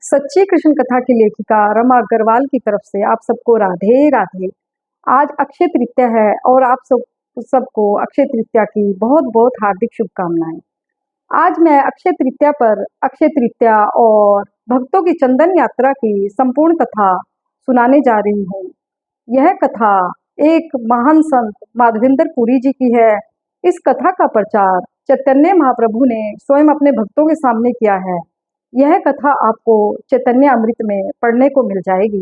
सच्ची कृष्ण कथा की लेखिका रमा अग्रवाल की तरफ से आप सबको राधे राधे। आज अक्षय तृतीया है और आप सबको अक्षय तृतीया की बहुत बहुत हार्दिक शुभकामनाएं। आज मैं अक्षय तृतीया पर अक्षय तृतीया और भक्तों की चंदन यात्रा की संपूर्ण कथा सुनाने जा रही हूँ। यह कथा एक महान संत माधवेंद्र पुरी जी की है। इस कथा का प्रचार चैतन्य महाप्रभु ने स्वयं अपने भक्तों के सामने किया है। यह कथा आपको चैतन्य अमृत में पढ़ने को मिल जाएगी।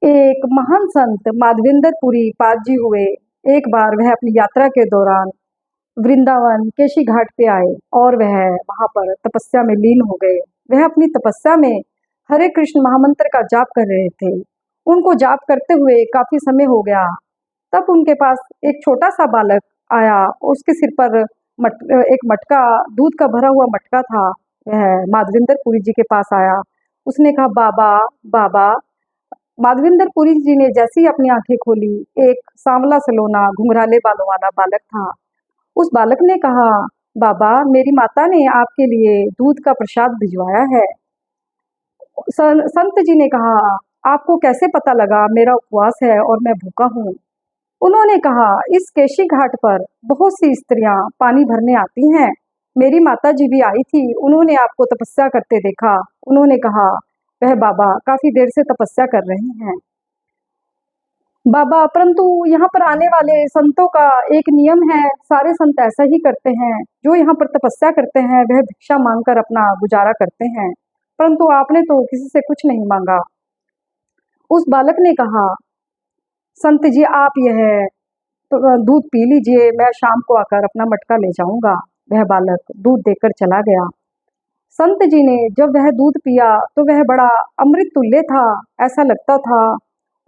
एक महान संत माधवेंद्र पुरी पाद जी हुए। एक बार वह अपनी यात्रा के दौरान वृंदावन केशी घाट पे आए और वह वहां पर तपस्या में लीन हो गए। वह अपनी तपस्या में हरे कृष्ण महामंत्र का जाप कर रहे थे। उनको जाप करते हुए काफी समय हो गया। तब उनके पास एक छोटा सा बालक आया। उसके सिर पर एक मटका, दूध का भरा हुआ मटका था। वह माधवेंद्र पुरी जी के पास आया। उसने कहा, बाबा बाबा। माधवेंद्र पुरी जी ने जैसे ही अपनी आंखें खोली, एक सांवला सलोना घुंघराले बालों वाला बालक था। उस बालक ने कहा, बाबा मेरी माता ने आपके लिए दूध का प्रसाद भिजवाया है। संत जी ने कहा, आपको कैसे पता लगा? मेरा उपवास है और मैं भूखा हूँ। उन्होंने कहा, इस केशी घाट पर बहुत सी स्त्रियां पानी भरने आती हैं। मेरी माता जी भी आई थी, उन्होंने आपको तपस्या करते देखा। उन्होंने कहा, वह बाबा काफी देर से तपस्या कर रहे हैं। बाबा, परंतु यहाँ पर आने वाले संतों का एक नियम है, सारे संत ऐसा ही करते हैं। जो यहाँ पर तपस्या करते हैं वह भिक्षा मांगकर अपना गुजारा करते हैं, परंतु आपने तो किसी से कुछ नहीं मांगा। उस बालक ने कहा, संत जी आप यह दूध पी लीजिए, मैं शाम को आकर अपना मटका ले जाऊंगा। वह बालक दूध देकर चला गया। संत जी ने जब वह दूध पिया तो वह बड़ा अमृत तुल्य था। ऐसा लगता था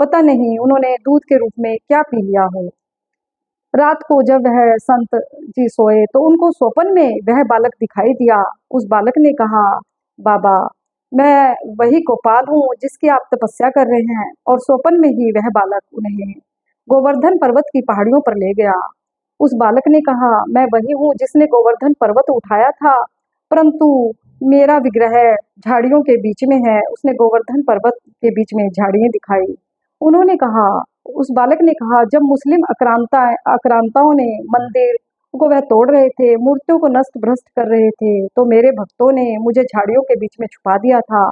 पता नहीं उन्होंने दूध के रूप में क्या पी लिया हो। रात को जब वह संत जी सोए तो उनको स्वप्न में वह बालक दिखाई दिया। उस बालक ने कहा, बाबा मैं वही गोपाल हूँ जिसकी आप तपस्या कर रहे हैं। और स्वप्न में ही वह बालक उन्हें गोवर्धन पर्वत की पहाड़ियों पर ले गया। उस बालक ने कहा, मैं वही हूँ जिसने गोवर्धन पर्वत उठाया था, परंतु मेरा विग्रह झाड़ियों के बीच में है। उसने गोवर्धन पर्वत के बीच में झाड़ियां दिखाई। उन्होंने कहा, उस बालक ने कहा, जब मुस्लिम आक्रांताओं ने मंदिर को वह तोड़ रहे थे, मूर्तियों को नष्ट भ्रष्ट कर रहे थे, तो मेरे भक्तों ने मुझे झाड़ियों के बीच में छुपा दिया था।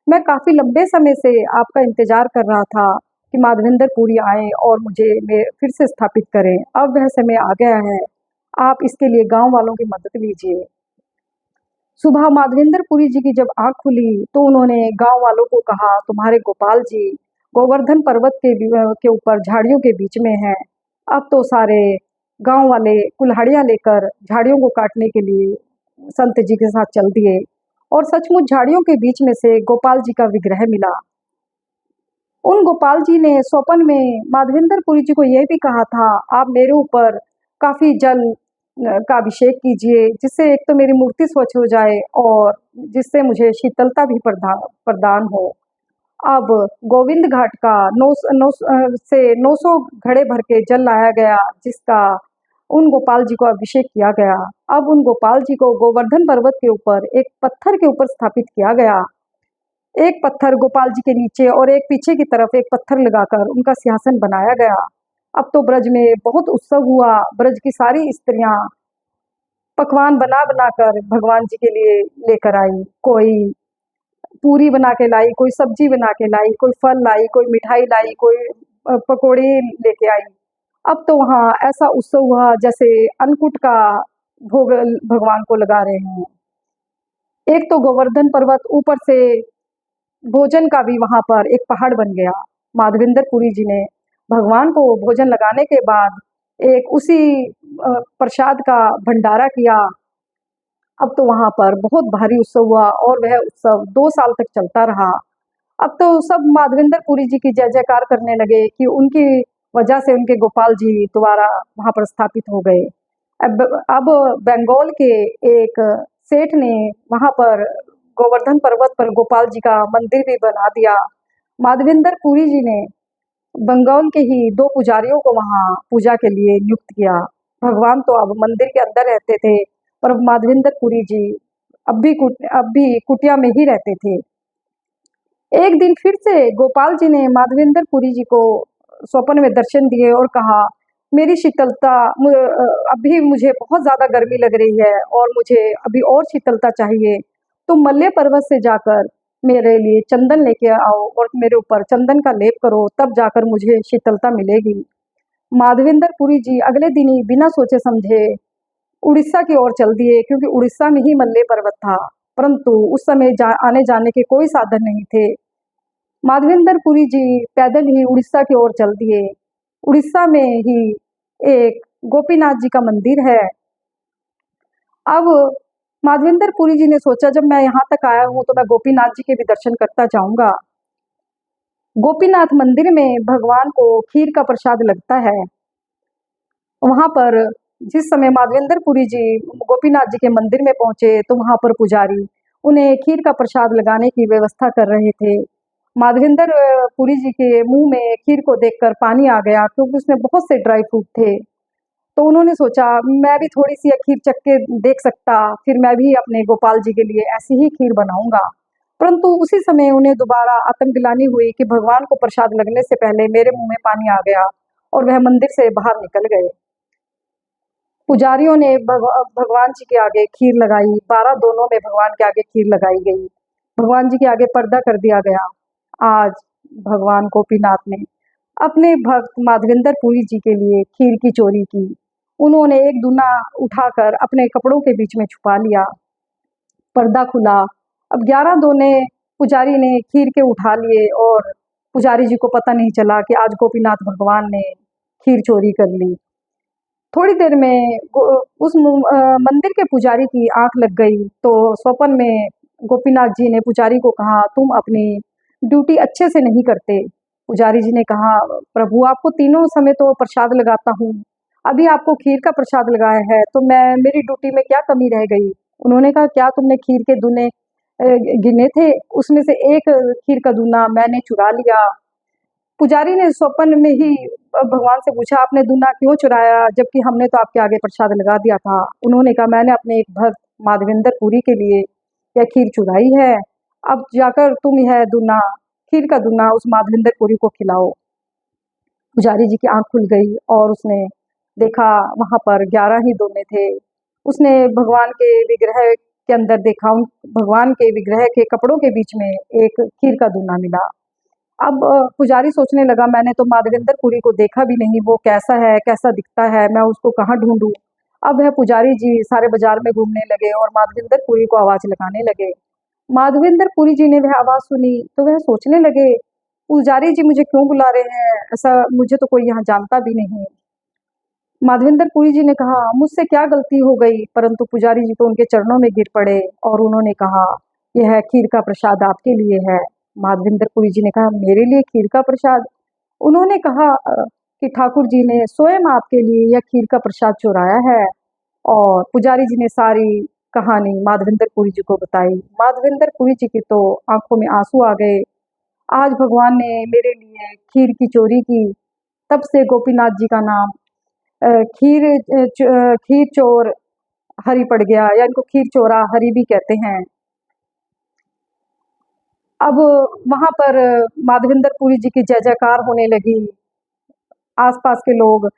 मैं काफी लंबे समय से आपका इंतजार कर रहा था कि माधवेंद्र पुरी आए और मुझे फिर से स्थापित करें। अब वह समय आ गया है, आप इसके लिए गांव वालों की मदद लीजिए। सुबह माधवेंद्र पुरी जी की जब आंख खुली तो उन्होंने गांव वालों को कहा, तुम्हारे गोपाल जी गोवर्धन पर्वत के ऊपर झाड़ियों के बीच में है। अब तो सारे गांव वाले कुल्हाड़ियां लेकर झाड़ियों को काटने के लिए संत जी के साथ चल दिए और सचमुच झाड़ियों के बीच में से गोपाल जी का विग्रह मिला। उन गोपाल जी ने स्वप्न में माधवेंद्र पुरी जी को यह भी कहा था, आप मेरे ऊपर काफी जल का अभिषेक कीजिए, जिससे एक तो मेरी मूर्ति स्वच्छ हो जाए और जिससे मुझे शीतलता भी प्रदान हो। अब गोविंद घाट का 900 घड़े भर के जल लाया गया, जिसका उन गोपाल जी को अभिषेक किया गया। अब उन गोपाल जी को गोवर्धन पर्वत के ऊपर एक पत्थर के ऊपर स्थापित किया गया। एक पत्थर गोपाल जी के नीचे और एक पीछे की तरफ एक पत्थर लगाकर उनका सिंहासन बनाया गया। अब तो ब्रज में बहुत उत्सव हुआ। ब्रज की सारी स्त्रियां पकवान बना बनाकर भगवान जी के लिए लेकर आई। कोई पूरी बना के लाई, कोई सब्जी बना के लाई, कोई फल लाई, कोई मिठाई लाई, कोई पकौड़े लेके आई। अब तो वहाँ ऐसा उत्सव हुआ जैसे अन्नकूट का भोग भगवान को लगा रहे हैं। एक तो गोवर्धन पर्वत, ऊपर से भोजन का भी वहां पर एक पहाड़ बन गया। माधवेंद्र पुरी जी ने भगवान को भोजन लगाने के बाद एक उसी प्रसाद का भंडारा किया। अब तो वहां पर बहुत भारी उत्सव हुआ और वह उत्सव 2 साल तक चलता रहा। अब तो सब माधवेंद्र पुरी जी की जय जयकार करने लगे कि उनकी वजह से उनके गोपाल जी दोबारा वहां पर स्थापित हो गए। अब बंगाल के एक सेठ ने वहां पर गोवर्धन पर्वत पर गोपाल जी का मंदिर भी बना दिया। माधवेंद्र पुरी जी ने बंगाल के ही 2 पुजारियों को वहां पूजा के लिए नियुक्त किया। भगवान तो अब मंदिर के अंदर रहते थे, पर माधवेंद्र पुरी जी अब भी कुटिया में ही रहते थे। एक दिन फिर से गोपाल जी ने माधवेंद्र पुरी जी को स्वप्न में दर्शन दिए और कहा, मेरी शीतलता, अभी मुझे बहुत ज्यादा गर्मी लग रही है और मुझे अभी और शीतलता चाहिए। तुम मल्य पर्वत से जाकर मेरे लिए चंदन लेके आओ और मेरे ऊपर चंदन का लेप करो, तब जाकर मुझे शीतलता मिलेगी। माधवेंद्र पुरी जी अगले दिन ही बिना सोचे समझे उड़ीसा की ओर चल दिए, क्योंकि उड़ीसा में ही मल्य पर्वत था। परंतु उस समय आने जाने के कोई साधन नहीं थे। माधवेंद्र पुरी जी पैदल ही उड़ीसा की ओर चल दिए। उड़ीसा में ही एक गोपीनाथ जी का मंदिर है। अब माधवेंद्र पुरी जी ने सोचा, जब मैं यहाँ तक आया हूँ तो मैं गोपीनाथ जी के भी दर्शन करता जाऊंगा। गोपीनाथ मंदिर में भगवान को खीर का प्रसाद लगता है। वहां पर जिस समय माधवेंद्र पुरी जी गोपीनाथ जी के मंदिर में पहुंचे तो वहां पर पुजारी उन्हें खीर का प्रसाद लगाने की व्यवस्था कर रहे थे। माधवेंद्र पुरी जी के मुंह में खीर को देखकर पानी आ गया, क्योंकि उसमें बहुत से ड्राई फ्रूट थे। तो उन्होंने सोचा, मैं भी थोड़ी सी खीर चख के देख सकता, फिर मैं भी अपने गोपाल जी के लिए ऐसी ही खीर बनाऊंगा। परंतु उसी समय उन्हें दोबारा आत्मग्लानि हुई कि भगवान को प्रसाद लगने से पहले मेरे मुंह में पानी आ गया, और वह मंदिर से बाहर निकल गए। पुजारियों ने भगवान जी के आगे खीर लगाई, 12 दोनों में भगवान के आगे खीर लगाई गई, भगवान जी के आगे पर्दा कर दिया गया। आज भगवान गोपीनाथ ने अपने भक्त माधवेंद्र पुरी जी के लिए खीर की चोरी की। उन्होंने एक दूना उठाकर अपने कपड़ों के बीच में छुपा लिया। पर्दा खुला। अब 11 दोने पुजारी ने खीर के उठा लिए और पुजारी जी को पता नहीं चला कि आज गोपीनाथ भगवान ने खीर चोरी कर ली। थोड़ी देर में उस मंदिर के पुजारी की आंख लग गई, तो स्वप्न में गोपीनाथ जी ने पुजारी को कहा, तुम अपनी ड्यूटी अच्छे से नहीं करते। पुजारी जी ने कहा, प्रभु आपको तीनों समय तो प्रसाद लगाता हूँ, अभी आपको खीर का प्रसाद लगाया है, तो मैं मेरी ड्यूटी में क्या कमी रह गई। उन्होंने कहा, क्या तुमने खीर के दूने गिने थे? उसमें से एक खीर का दूना मैंने चुरा लिया। पुजारी ने स्वप्न में ही भगवान से पूछा, आपने दूना क्यों चुराया, जबकि हमने तो आपके आगे प्रसाद लगा दिया था। उन्होंने कहा, मैंने अपने एक भक्त माधवेंद्र पुरी के लिए यह खीर चुराई है। अब जाकर तुम यह दूना, खीर का दूना उस माधवेंद्र पुरी को खिलाओ। पुजारी जी की आंख खुल गई और उसने देखा वहां पर 11 ही दोने थे। उसने भगवान के विग्रह के अंदर देखा, उन भगवान के विग्रह के कपड़ों के बीच में एक खीर का दूना मिला। अब पुजारी सोचने लगा, मैंने तो माधवेंद्र पुरी को देखा भी नहीं, वो कैसा है, कैसा दिखता है, मैं उसको कहाँ ढूंढूं। अब वह पुजारी जी सारे बाजार में घूमने लगे और माधवेंद्र पुरी को आवाज लगाने लगे। माधवेंद्र पुरी जी ने वह आवाज सुनी तो वह सोचने लगे, पुजारी जी मुझे क्यों बुला रहे हैं, ऐसा मुझे तो कोई यहाँ जानता भी नहीं। माधवेंद्र पुरी जी ने कहा, मुझसे क्या गलती हो गई, परंतु पुजारी जी तो उनके चरणों में गिर पड़े और उन्होंने कहा, यह खीर का प्रसाद आपके लिए है। माधवेंद्र पुरी जी ने कहा, मेरे लिए खीर का प्रसाद? उन्होंने कहा कि ठाकुर जी ने स्वयं आपके लिए यह खीर का प्रसाद चुराया है। और पुजारी जी ने सारी कहानी माधवेंद्र पुरी जी को बताई। माधवेंद्र पुरी जी की तो आंखों में आंसू आ गए। आज भगवान ने मेरे लिए खीर की चोरी की। तब से गोपीनाथ जी का नाम खीर चोर हरि पड़ गया, या इनको खीर चोरा हरि भी कहते हैं। अब वहां पर माधवेंद्र पुरी जी की जय जयकार होने लगी। आसपास के लोग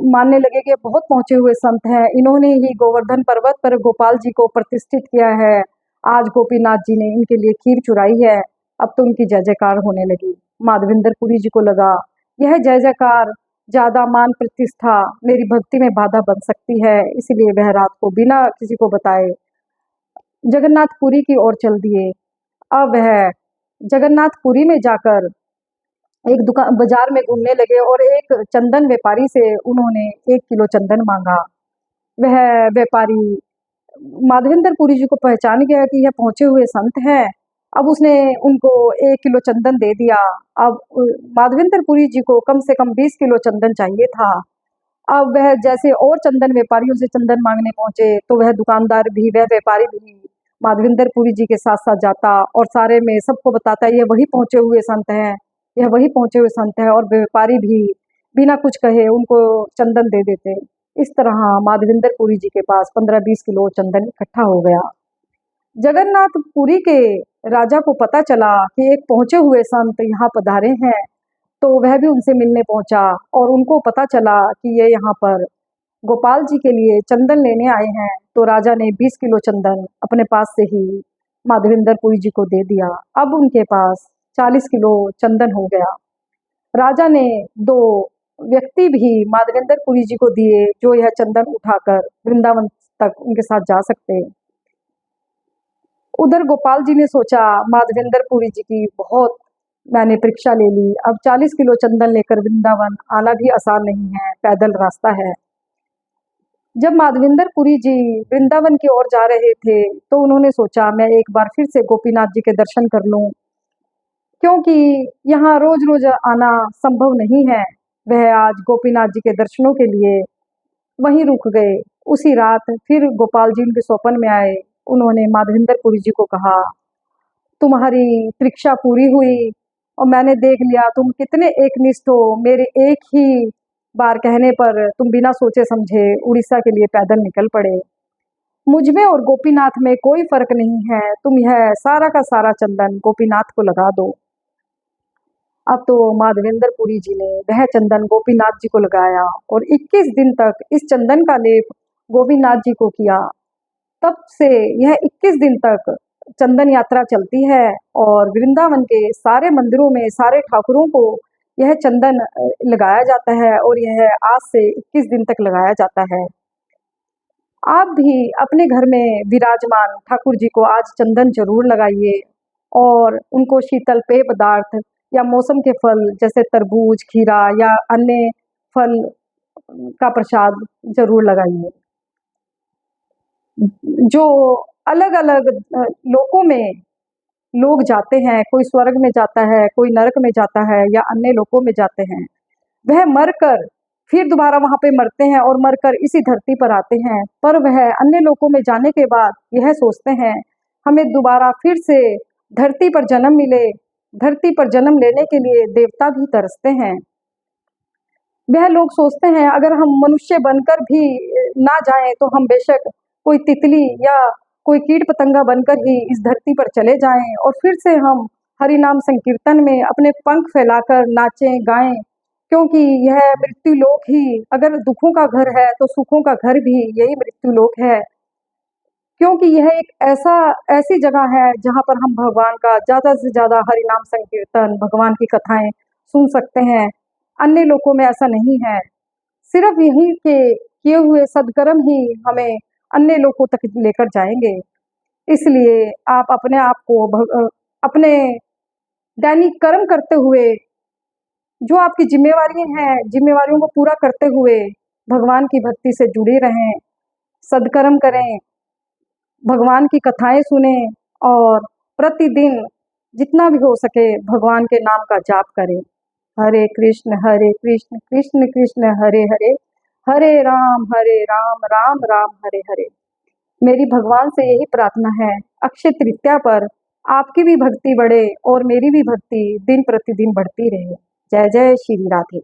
मानने लगे कि बहुत पहुंचे हुए संत हैं, इन्होंने ही गोवर्धन पर्वत पर गोपाल जी को प्रतिष्ठित किया है। आज गोपीनाथ जी ने इनके लिए खीर चुराई है। अब तो उनकी जय जयकार होने लगी। माधवेंद्र पुरी जी को लगा, यह जय जयकार, ज्यादा मान प्रतिष्ठा मेरी भक्ति में बाधा बन सकती है, इसलिए वह रात को बिना किसी को बताए जगन्नाथपुरी की ओर चल दिए। अब वह जगन्नाथपुरी में जाकर एक दुकान बाजार में घूमने लगे और एक चंदन व्यापारी से उन्होंने 1 किलो चंदन मांगा। वह व्यापारी माधवेंद्र पुरी जी को पहचान गया कि यह पहुंचे हुए संत हैं। अब उसने उनको 1 किलो चंदन दे दिया। अब माधवेंद्र पुरी जी को कम से कम 20 किलो चंदन चाहिए था। अब वह जैसे और चंदन व्यापारियों से चंदन मांगने पहुंचे तो वह दुकानदार भी, वह व्यापारी भी माधवेंद्र पुरी जी के साथ साथ जाता और सारे में सबको बताता, ये वही पहुंचे हुए संत हैं, यह वही पहुंचे हुए संत हैं। और व्यापारी भी बिना कुछ कहे उनको चंदन दे देते। इस तरह माधवेंद्र पुरी जी के पास 15-20 किलो चंदन इकट्ठा हो गया। जगन्नाथपुरी के राजा को पता चला कि एक पहुंचे हुए संत यहाँ पधारे हैं, तो वह भी उनसे मिलने पहुंचा और उनको पता चला कि ये यहाँ पर गोपाल जी के लिए चंदन लेने आए हैं। तो राजा ने 20 किलो चंदन अपने पास से ही माधवेंद्रपुरी जी को दे दिया। अब उनके पास 40 किलो चंदन हो गया। राजा ने 2 व्यक्ति भी माधवेंद्रपुरी जी को दिए जो यह चंदन उठाकर वृंदावन तक उनके साथ जा सकते। उधर गोपाल जी ने सोचा माधवेंद्रपुरी जी की बहुत मैंने परीक्षा ले ली, अब 40 किलो चंदन लेकर वृंदावन आना भी आसान नहीं है, पैदल रास्ता है। जब माधवेंद्रपुरी जी वृंदावन की ओर जा रहे थे तो उन्होंने सोचा मैं एक बार फिर से गोपीनाथ जी के दर्शन कर लूं, क्योंकि यहाँ रोज रोज आना संभव नहीं है। वह आज गोपीनाथ जी के दर्शनों के लिए वहीं रुक गए। उसी रात फिर गोपाल जी उनके स्वप्न में आए। उन्होंने माधवेंद्रपुरी जी को कहा, तुम्हारी परीक्षा पूरी हुई और मैंने देख लिया तुम कितने एकनिष्ठ हो। मेरे एक ही बार कहने पर तुम बिना सोचे समझे उड़ीसा के लिए पैदल निकल पड़े। मुझ में और गोपीनाथ में कोई फर्क नहीं है, तुम यह सारा का सारा चंदन गोपीनाथ को लगा दो। अब तो माधवेंद्रपुरी जी ने वह चंदन गोपीनाथ जी को लगाया और 21 दिन तक इस चंदन का लेप गोपीनाथ जी को किया। तब से यह 21 दिन तक चंदन यात्रा चलती है और वृंदावन के सारे मंदिरों में सारे ठाकुरों को यह चंदन लगाया जाता है और यह आज से 21 दिन तक लगाया जाता है। आप भी अपने घर में विराजमान ठाकुर जी को आज चंदन जरूर लगाइए और उनको शीतल पेय पदार्थ या मौसम के फल जैसे तरबूज, खीरा या अन्य फल का प्रसाद जरूर लगाइए। जो अलग अलग लोकों में लोग जाते हैं, कोई स्वर्ग में जाता है, कोई नरक में जाता है या अन्य लोकों में जाते हैं, वह मरकर फिर दोबारा वहां पे मरते हैं और मरकर इसी धरती पर आते हैं। पर वह अन्य लोकों में जाने के बाद यह सोचते हैं हमें दोबारा फिर से धरती पर जन्म मिले। धरती पर जन्म लेने के लिए देवता भी तरसते हैं। वह लोग सोचते हैं अगर हम मनुष्य बनकर भी ना जाएं तो हम बेशक कोई तितली या कोई कीट पतंगा बनकर ही इस धरती पर चले जाएं और फिर से हम हरि नाम संकीर्तन में अपने पंख फैलाकर नाचें गाएं, क्योंकि यह मृत्यु लोक ही अगर दुखों का घर है तो सुखों का घर भी यही मृत्यु लोक है। क्योंकि यह एक ऐसी जगह है जहाँ पर हम भगवान का ज़्यादा से ज़्यादा हरि नाम संकीर्तन, भगवान की कथाएं सुन सकते हैं। अन्य लोकों में ऐसा नहीं है। सिर्फ यहीं के किए हुए सद्कर्म ही हमें अन्य लोकों तक लेकर जाएंगे। इसलिए आप अपने आप को अपने दैनिक कर्म करते हुए जो आपकी जिम्मेवारियां हैं, जिम्मेवारियों को पूरा करते हुए भगवान की भक्ति से जुड़े रहें, सद्कर्म करें, भगवान की कथाएं सुने और प्रतिदिन जितना भी हो सके भगवान के नाम का जाप करें। हरे कृष्ण कृष्ण कृष्ण हरे हरे, हरे राम राम राम हरे हरे। मेरी भगवान से यही प्रार्थना है, अक्षय तृतीया पर आपकी भी भक्ति बढ़े और मेरी भी भक्ति दिन प्रतिदिन बढ़ती रहे। जय जय श्री राधे।